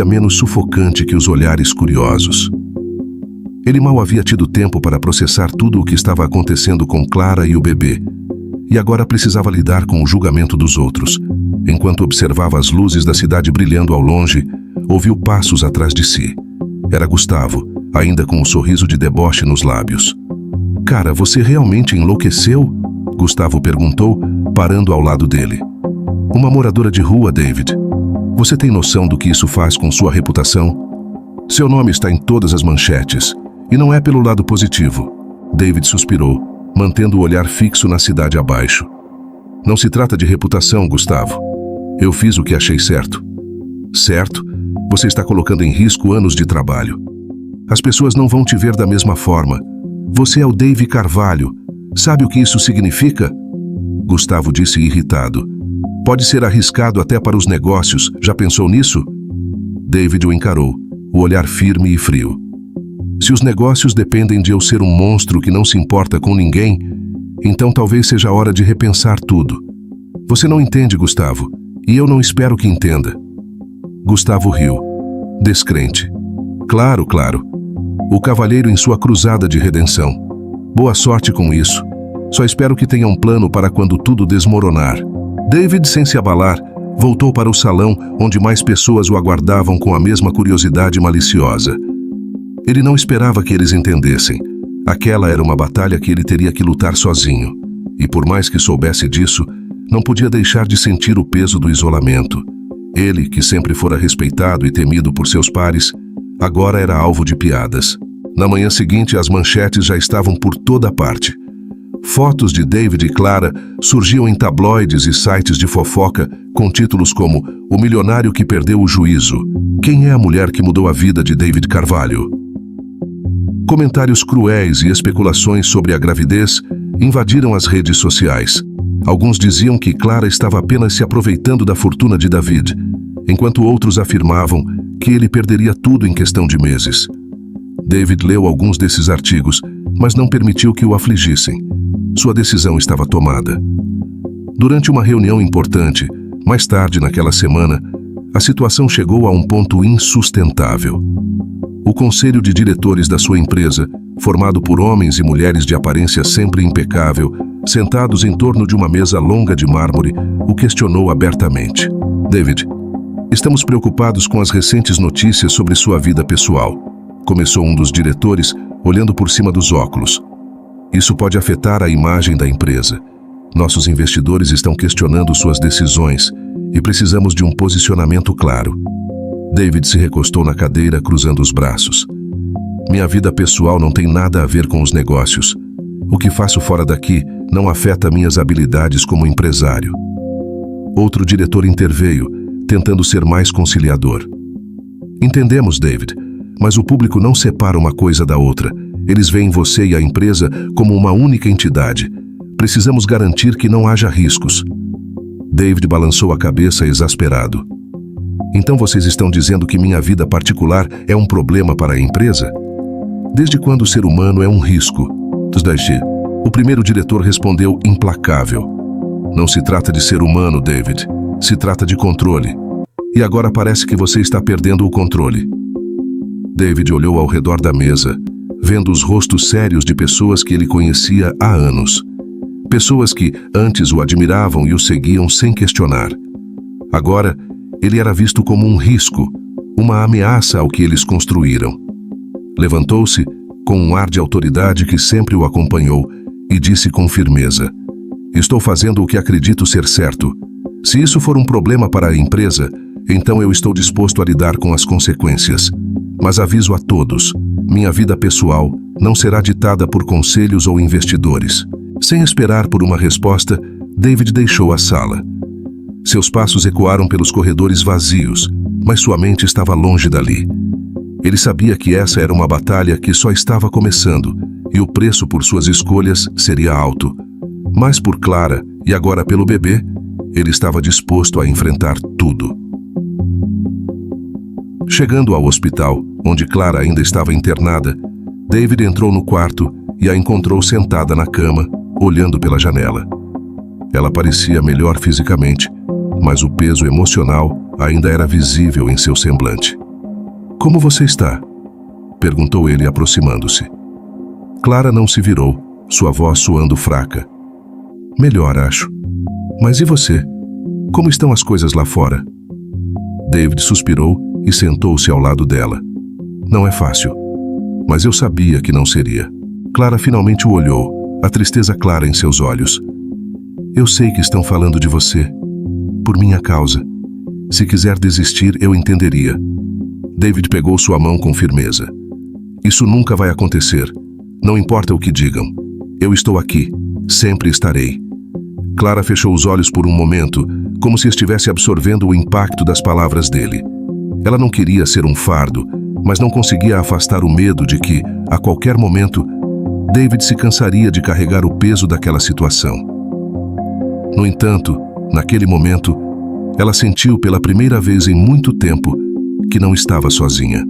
menos sufocante que os olhares curiosos. Ele mal havia tido tempo para processar tudo o que estava acontecendo com Clara e o bebê, e agora precisava lidar com o julgamento dos outros. Enquanto observava as luzes da cidade brilhando ao longe, ouviu passos atrás de si. Era Gustavo, ainda com um sorriso de deboche nos lábios. "Cara, você realmente enlouqueceu?" Gustavo perguntou, parando ao lado dele. "Uma moradora de rua, David. Você tem noção do que isso faz com sua reputação? Seu nome está em todas as manchetes, e não é pelo lado positivo." David suspirou, mantendo o olhar fixo na cidade abaixo. "Não se trata de reputação, Gustavo. Eu fiz o que achei certo." "Certo? Você está colocando em risco anos de trabalho. As pessoas não vão te ver da mesma forma. Você é o Dave Carvalho. Sabe o que isso significa?" Gustavo disse irritado. "Pode ser arriscado até para os negócios. Já pensou nisso?" David o encarou, o olhar firme e frio. "Se os negócios dependem de eu ser um monstro que não se importa com ninguém, então talvez seja a hora de repensar tudo. Você não entende, Gustavo, e eu não espero que entenda." Gustavo riu, descrente. Claro. O cavalheiro em sua cruzada de redenção. Boa sorte com isso. Só espero que tenha um plano para quando tudo desmoronar." David, sem se abalar, voltou para o salão onde mais pessoas o aguardavam com a mesma curiosidade maliciosa. Ele não esperava que eles entendessem. Aquela era uma batalha que ele teria que lutar sozinho. E por mais que soubesse disso, não podia deixar de sentir o peso do isolamento. Ele, que sempre fora respeitado e temido por seus pares, agora era alvo de piadas. Na manhã seguinte, as manchetes já estavam por toda parte. Fotos de David e Clara surgiam em tabloides e sites de fofoca com títulos como "O milionário que perdeu o juízo. Quem é a mulher que mudou a vida de David Carvalho?" Comentários cruéis e especulações sobre a gravidez invadiram as redes sociais. Alguns diziam que Clara estava apenas se aproveitando da fortuna de David, enquanto outros afirmavam que ele perderia tudo em questão de meses. David leu alguns desses artigos, mas não permitiu que o afligissem. Sua decisão estava tomada. Durante uma reunião importante, mais tarde naquela semana, a situação chegou a um ponto insustentável. O conselho de diretores da sua empresa, formado por homens e mulheres de aparência sempre impecável, sentados em torno de uma mesa longa de mármore, o questionou abertamente. "David, estamos preocupados com as recentes notícias sobre sua vida pessoal", começou um dos diretores, olhando por cima dos óculos. "Isso pode afetar a imagem da empresa. Nossos investidores estão questionando suas decisões e precisamos de um posicionamento claro." David se recostou na cadeira, cruzando os braços. "Minha vida pessoal não tem nada a ver com os negócios. O que faço fora daqui não afeta minhas habilidades como empresário." Outro diretor interveio, tentando ser mais conciliador. "Entendemos, David, mas o público não separa uma coisa da outra. Eles veem você e a empresa como uma única entidade. Precisamos garantir que não haja riscos." David balançou a cabeça exasperado. "Então vocês estão dizendo que minha vida particular é um problema para a empresa? Desde quando o ser humano é um risco?" O primeiro diretor respondeu implacável. "Não se trata de ser humano, David. Se trata de controle. E agora parece que você está perdendo o controle." David olhou ao redor da mesa, vendo os rostos sérios de pessoas que ele conhecia há anos. Pessoas que antes o admiravam e o seguiam sem questionar. Agora, ele era visto como um risco, uma ameaça ao que eles construíram. Levantou-se, com um ar de autoridade que sempre o acompanhou, e disse com firmeza: "Estou fazendo o que acredito ser certo. Se isso for um problema para a empresa, então eu estou disposto a lidar com as consequências. Mas aviso a todos, minha vida pessoal não será ditada por conselhos ou investidores." Sem esperar por uma resposta, David deixou a sala. Seus passos ecoaram pelos corredores vazios, mas sua mente estava longe dali. Ele sabia que essa era uma batalha que só estava começando, e o preço por suas escolhas seria alto. Mas por Clara, e agora pelo bebê, ele estava disposto a enfrentar tudo. Chegando ao hospital, onde Clara ainda estava internada, David entrou no quarto e a encontrou sentada na cama, olhando pela janela. Ela parecia melhor fisicamente, mas o peso emocional ainda era visível em seu semblante. Como você está? Perguntou ele, aproximando-se. Clara não se virou, sua voz soando fraca. Melhor, acho. Mas e você? Como estão as coisas lá fora? David suspirou e sentou-se ao lado dela. Não é fácil, mas eu sabia que não seria. Clara finalmente o olhou, a tristeza clara em seus olhos. Eu sei que estão falando de você. Por minha causa. Se quiser desistir, eu entenderia. David pegou sua mão com firmeza. Isso nunca vai acontecer. Não importa o que digam. Eu estou aqui. Sempre estarei. Clara fechou os olhos por um momento, como se estivesse absorvendo o impacto das palavras dele. Ela não queria ser um fardo, mas não conseguia afastar o medo de que, a qualquer momento, David se cansaria de carregar o peso daquela situação. No entanto, naquele momento, ela sentiu pela primeira vez em muito tempo que não estava sozinha.